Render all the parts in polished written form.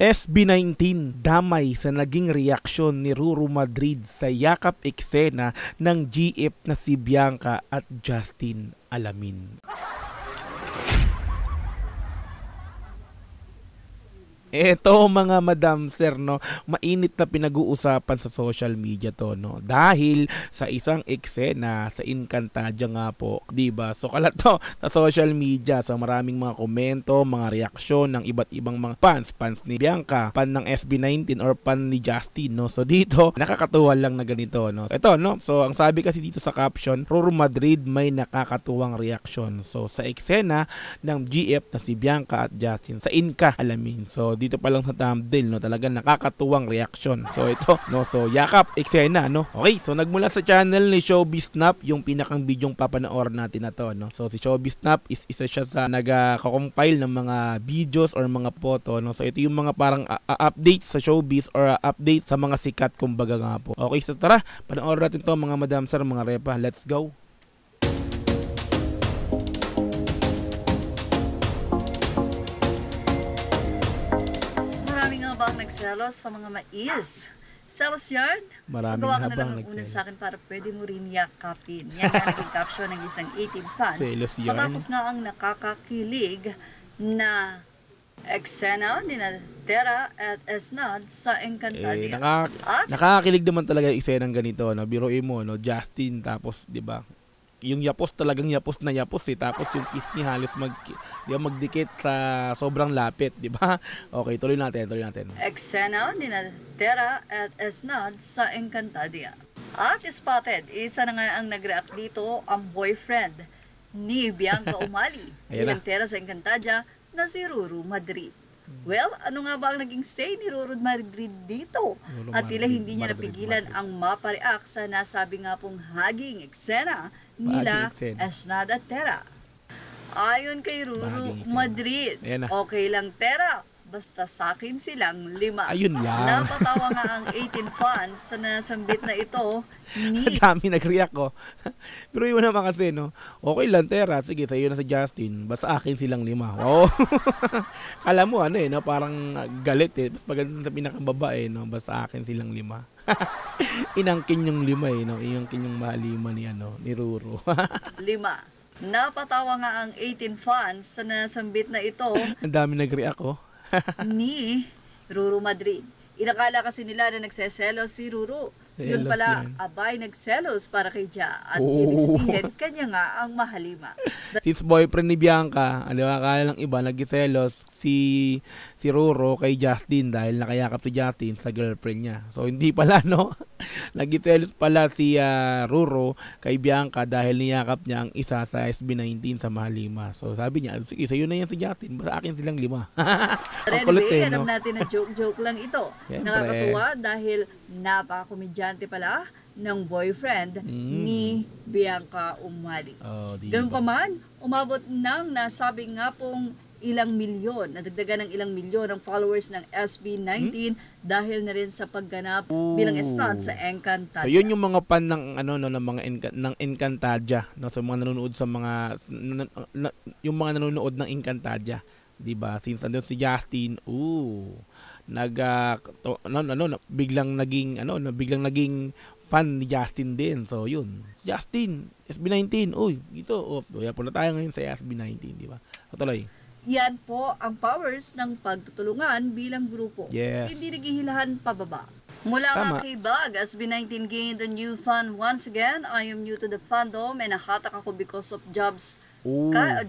SB19 damay sa naging reaksyon ni Ruru Madrid sa yakap eksena ng GF na si Bianca at Justin Alamin. Eto mga madam sir, no, mainit na pinag-uusapan sa social media to, no, dahil sa isang eksena sa Encantadia nga po, di ba? So kalat to sa social media, so maraming mga komento, mga reaksyon ng iba't ibang mga fans ni Bianca, fan ng SB19 or fan ni Justin, no. So dito nakakatuwa lang na ganito, no. Ito, no, so ang sabi kasi dito sa caption, Ruru Madrid may nakakatuwang reaksyon. So sa eksena ng GF na si Bianca at Justin sa Inka Alamin. So dito pa lang sa thumbnail, no, talagang nakakatuwang reaction. So ito, no, so yakap eksena, no. Okay, so nagmula sa channel ni Showbiz Snap yung pinakang bidyong papanoorin natin na to, no. So si Showbiz Snap is isa siya sa nagko-compile ng mga videos or mga photo, no. So ito yung mga parang updates sa showbiz or update sa mga sikat kumbaga nga po. Okay, so tara, panoorin natin to mga madam sir, mga repa. Let's go. Bang nagselos sa mga mais. Selos yarn? Maraming Magawa ka na habang lang ng unan sa akin para pwede mo rin yakapin. Yan ang naging caption ng isang 18 fans. Selos yarn. Matapos nga ang nakakakilig na eksena ni Tera at Esnad sa Encantadia. Nakakakilig naman talaga yung eksena ng ganito, no? Biruin mo, no, Justin, tapos 'di ba? Yung yapos talagang yapos na yapos eh. Tapos yung kiss niya halos magdikit sa sobrang lapit, di ba? Okay, tuloy natin. Eksena ni Tera at Esnad sa Encantadia. At spotted, isa na nga ang nag-react dito ang boyfriend ni Bianca Umali bilang Tera sa Encantadia na si Ruru Madrid. Well, ano nga ba ang naging say ni Ruru Madrid dito? At tila hindi niya napigilan ang mapareact sa nasabi nga pong haging eksena nila Esnad at Tera. Ayon kay Ruru Madrid, okay lang Tera, basta sa akin silang 5. Ayun lang. Napatawa nga ang 18 fans sa nasambit na ito ni... Dami nag-react ko. Pero yun naman kasi, no, okay lang Tera, sige sa'yo na sa Justin, basta akin silang 5. Wow. Kala mo ano no, parang galit eh. Basta paganda sa pinakababae, no, basta akin silang 5. Inangkin yung 5 no, inangkin yung malima ni ni Ruru. 5. Napatawa nga ang 18 fans sa nasambit na ito. Ang dami nag-react ko. Ni Ruru Madrid. Inakala kasi nila na nagseselos si Ruru. Yun pala, abay nagselos para kay Ja. At ibig sabihin, kanya nga ang mahalima. Since boyfriend ni Bianca, akala ng iba, nagselos si Ruru kay Justin dahil nakayakap si Justin sa girlfriend niya. So hindi pala, no? Nagselos pala si Ruru kay Bianca dahil niyakap niya ang isa sa SB19 sa mahalima. So sabi niya, sige, sa'yo na yan si Justin, basta akin silang 5. Anyway, alam natin na joke lang ito. Nakakatuwa dahil napaka-komedyante pala ng boyfriend ni Bianca Umali. Ganun pa man, umabot ng nasabi nga pong ilang milyon, nadagdagan ng ilang milyon ang followers ng SB19 dahil na rin sa pagganap bilang Esnad sa Encantadia. So yun yung mga fan ng ng mga ng Encantadia, no, sa mga nanonood sa mga yung mga nanonood ng Encantadia, 'di ba? Since andun si Justin, biglang naging fan ni Justin din. So yun, Justin, SB19, ito, kaya pala tayo ngayon sa SB19, di ba? So tuloy. Yan po ang powers ng pagtutulungan bilang grupo. Yes. Hindi nagihilahan pababa. Mula nga kay Bug, SB19 gained a new fan once again. I am new to the fandom and nahatak ako because of Jobs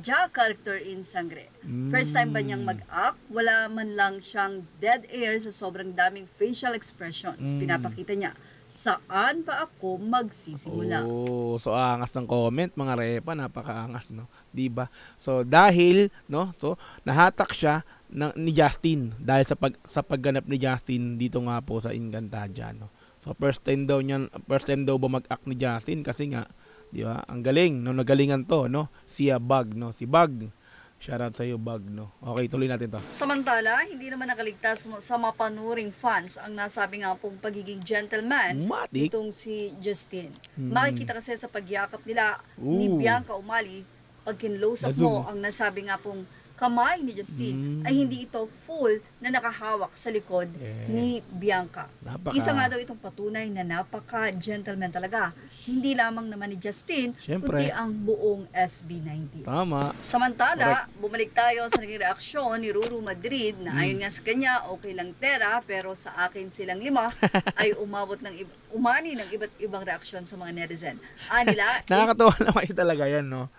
Ja character in Sangre. First time ba niyang mag-act? Wala man lang siyang dead air sa sobrang daming facial expressions. Pinapakita niya, saan pa ako magsisimula? So angas ng comment mga repa, napakaangas, no? 'Di ba? So dahil, no, so nahatak siya ni Justin dahil sa pagganap ni Justin dito nga po sa Encantadia, no. So first time daw ba mag-act ni Justin kasi nga, 'di ba? Ang galing, no, nagalingan to, no. Si Bug, no, si Bug. Shoutout sa iyo, Bug, no. Okay, tuloy natin to. Samantala, hindi naman nakaligtas sa mapanuring fans ang nasabi nga pong pagiging gentleman itong si Justin. Makikita kasi sa pagyakap nila ni Bianca Umali, pag kinlose up mo ang nasabi nga pong kamay ni Justine ay hindi ito full na nakahawak sa likod ni Bianca. Isa nga daw itong patunay na napaka-gentleman talaga. Hindi lamang naman ni Justine, kundi ang buong SB19. Tama. Samantala, bumalik tayo sa naging reaksyon ni Ruru Madrid na ayon nga sa kanya, okay lang Tera, pero sa akin silang 5 ay umani ng iba't ibang reaksyon sa mga netizen. Nila, nakakatawa naman talaga yan, no?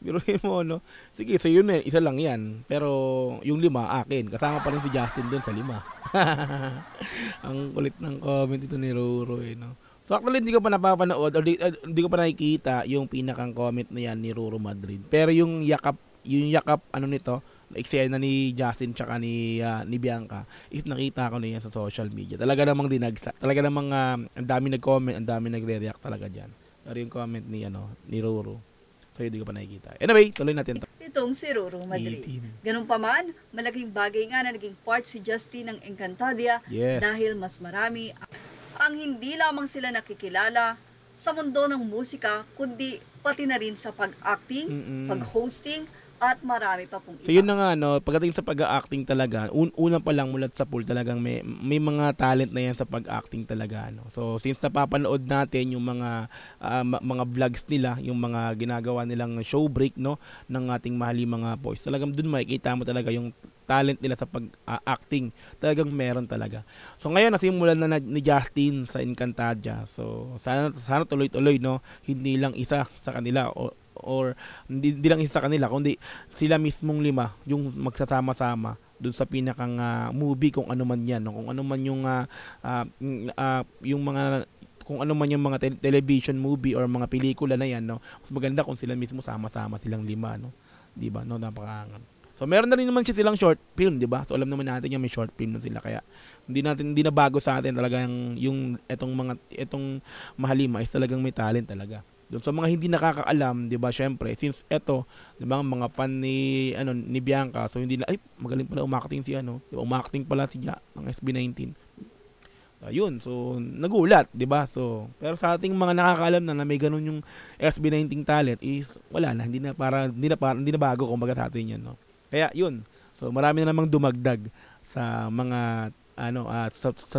Biruhin mo, no? Sige, so yun isa lang yan. Pero yung 5, akin. Kasama pa rin si Justin dun sa 5. Ang kulit ng comment ito ni Roro, no? So actually, hindi ko pa napapanood or hindi ko pa nakikita yung pinakang comment na yan ni Roro Madrid. Pero yung yakap ano nito, eksena ni Justin tsaka ni Bianca, is nakita ko na yan sa social media. Talaga namang dinagsa. Talaga namang ang dami nag-comment, ang dami nagre-react talaga dyan. Pero yung comment ni Roro, so hindi ko pa nakikita. Anyway, tuloy natin to. Itong si Ruru Madrid. Ganun pa man, malaking bagay nga na naging part si Justine ng Encantadia dahil mas marami ang hindi lamang sila nakikilala sa mundo ng musika, kundi pati na rin sa pag-acting, pag-hosting, at marami pa pong iba. So yun na nga, pagdating sa pag-acting talaga, una pa lang mulat sa pool talagang may mga talent na yan sa pag-acting talaga. So since napapanood natin yung mga vlogs nila, yung mga ginagawa nilang show break ng ating mahali mga boys, talagang dun makikita mo talaga yung talent nila sa pag-acting. Talagang meron talaga. So ngayon nasimulan na ni Justin sa Encantadia. So sana tuloy-tuloy, hindi lang isa sa kanila or hindi lang isa sa kanila, kundi sila mismong 5 yung magsasama-sama dun sa pinakang movie, kung ano man yan, kung ano man yung yung mga kung ano man yung mga television movie or mga pelikula na yan, mas maganda kung sila mismo sama-sama silang 5, di ba? Napakaangan. So meron na rin naman silang short film, di ba? So alam naman natin yung may short film na sila, kaya hindi na bago sa atin talaga yung etong Mahalima is talagang may talent talaga. Doon sa mga hindi nakakaalam, 'di ba? Syempre, since eto, 'di ba, mga fan ni Bianca, so hindi na magaling pala umarketing si 'di ba? Umarketing pala si Ja ng SB19. Ayun, so nagulat, 'di ba? So, pero sa ating mga nakakaalam na may ganun yung SB19 talent is wala na, hindi na bago kumbaga sa atin 'yan, no. Kaya 'yun. So, marami na namang dumagdag sa mga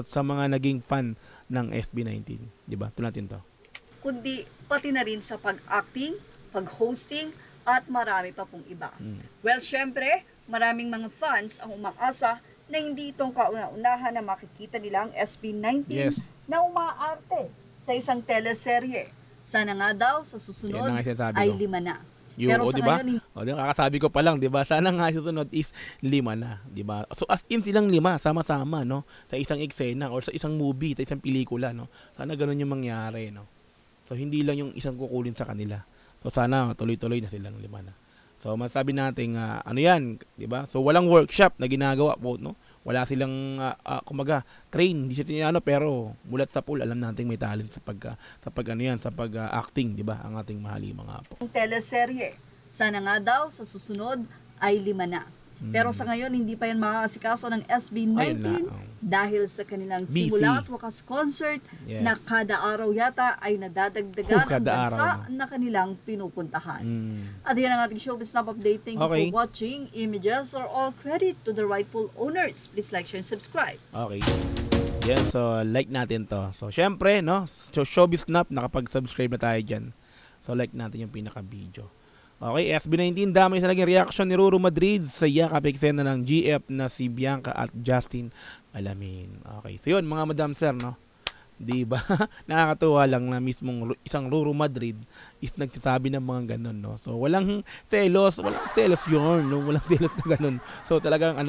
sa mga naging fan ng SB19, 'di ba? Tuloy natin 'to. Kundi pati na rin sa pag-acting, pag-hosting, at marami pa pong iba. Well, syempre, maraming mga fans ang umaasa na hindi itong kauna-unahan na makikita nila ang SB19 na umaarte sa isang teleserye. Sana nga daw sa susunod ay 5 na. Pero sa diba? ngayon, kakasabi ko pa lang, 'di ba? Sana nga susunod is 5 na, 'di ba? So as in silang 5 sama-sama, sa isang eksena or sa isang movie, sa isang pelikula, Sana ganoon yung mangyari, So hindi lang yung isang kukulin sa kanila. So sana tuloy-tuloy na silang 5 na. So masabi natin ano 'yan, 'di ba? So walang workshop na ginagawa po, Wala silang kumaga train, hindi siya pero mulat sa pool alam natin may talent sa pag-acting, 'di ba? Ang ating mahali mga po. Ang teleserye, sana nga daw sa susunod ay 5 na. Pero sa ngayon, hindi pa yan makakasikaso ng SB19 dahil sa kanilang simula at wakas concert na kada araw yata ay nadadagdagan ang bansa na kanilang pinupuntahan. At yan ang ating showbiz snap update. Thank you for watching. Images are all credit to the rightful owners. Please like, share, and subscribe. Okay. Yeah, so like natin to. So syempre, so showbiz snap, nakapag-subscribe na tayo dyan. So like natin yung pinaka-video. Okay, SB19, dami sa naging reaction ni Ruru Madrid sa yakap eksena ng GF na si Bianca at Justin Alamin. Okay, so yun mga madam sir, di ba? Nakakatuwa lang na mismong isang Ruru Madrid is nagsasabi ng mga ganun, So walang selos yun, walang selos na ganun. So talagang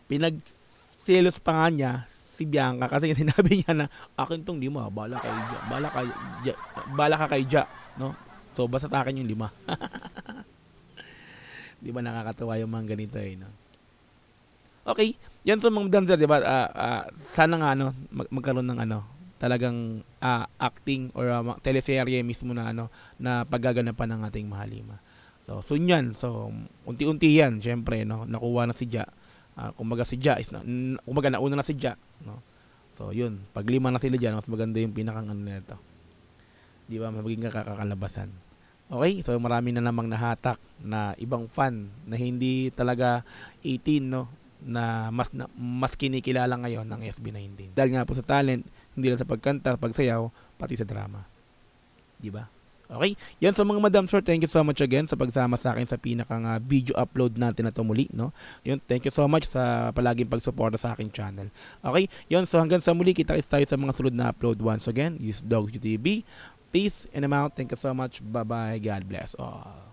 pinag-selos pa nga niya si Bianca kasi sinabi niya na akin tong 5, bala ka kay Ja, So basta sa akin yung 5. Di ba nakakatawa yung mga ganito Okay, yan so mga dancer, di ba? Sana nga magkaroon ng talagang acting or teleserye mismo na na paggaganapan ng ating Mahalima. So yan, so unti-unti yan, syempre nakuha na si Ja. Kumbaga si Ja is nauna na si Ja, So yun, pag 5 na sila diyan, mas maganda yung pinakang nito. Di ba? Magiging kakakalabasan. Okay, so marami na namang nahatak na ibang fan na hindi talaga 18, no, na mas kinikilala ngayon ng SB19. Dahil nga po sa talent, hindi lang sa pagkanta, pagsayaw, pati sa drama. Di ba? Okay, yan sa mga madam sir, thank you so much again sa pagsama sa akin sa pinakang video upload natin na to muli, no? Yun, thank you so much sa palaging pagsuporta sa aking channel. Okay, yun, so hanggang sa muli, kita-kits tayo sa mga sunod na upload. Once again, use Dogs TV. Peace and I'm out. Thank you so much. Bye-bye. God bless all.